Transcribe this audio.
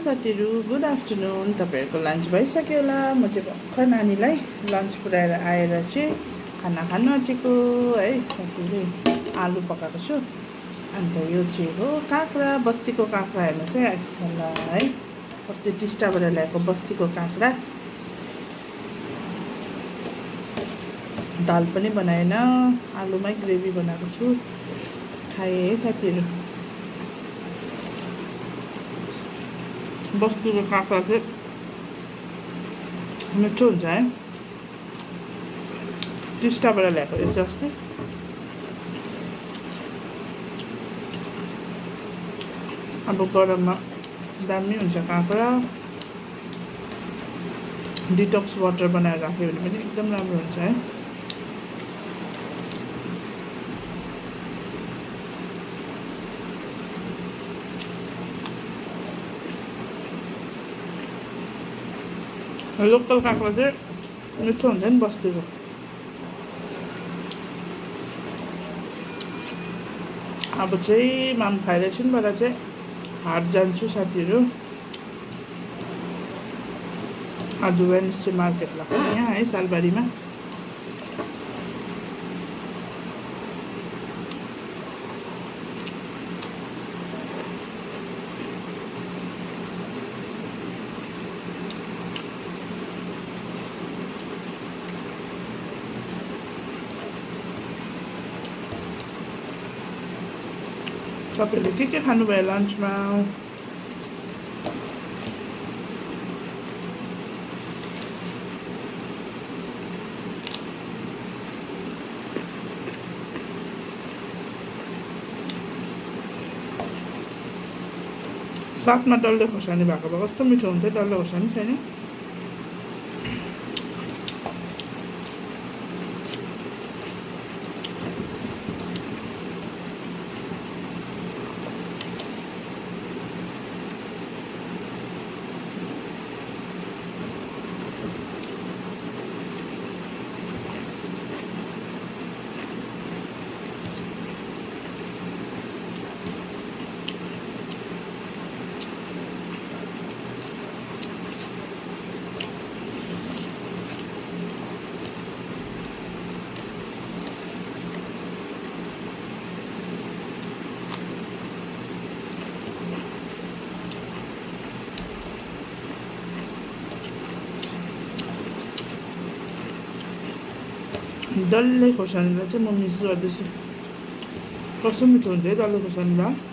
साथीहरू, good afternoon. तपाईँहरूको lunch भइसक्यो होला। म चाहिँ भर्खर नानीलाई लन्च पुऱ्याएर आएर चाहिँ खाना खान आँटेको है साथीहरू। आलु पकाएको छु। अन्त यो चाहिँ हो काँक्रा, बस्तीको काँक्रा। हेर्नुहोस् है आइसला है, अस्ति टिस्टाबाट ल्याएको बस्तीको काँक्रा। दाल पनि बनाएन, आलुमै ग्रेभी बनाएको छु। खाएँ है साथीहरू। बस्तीको काँक्रा चाहिँ मिठो हुन्छ है, टिस्टाबाट ल्याएको यो चाहिँ अस्ति। अब गरममा दामी हुन्छ काँक्रा। डिटक्स वाटर बनाएर राख्यो भने पनि एकदम राम्रो हुन्छ है। लोकल काँक्रा चाहिँ मिठो हुन्छ नि बस्तीको। अब चाहिँ माम खाएर एकछिनबाट चाहिँ हाट जान्छु साथीहरू। आज वेडनेसडे मार्केट लाग्छ यहाँ है सालबारीमा। तपाईँहरूले के खानुभयो लन्चमा? साथमा डल्ले खोर्सानी भएको भए कस्तो मिठो हुन्थ्यो। डल्ले खोर्सानी छैन। डल्ले खोर्सानीलाई चाहिँ म मिस गर्दैछु। कस्तो मिठो हुन्छ है डल्ले खोर्सानीलाई।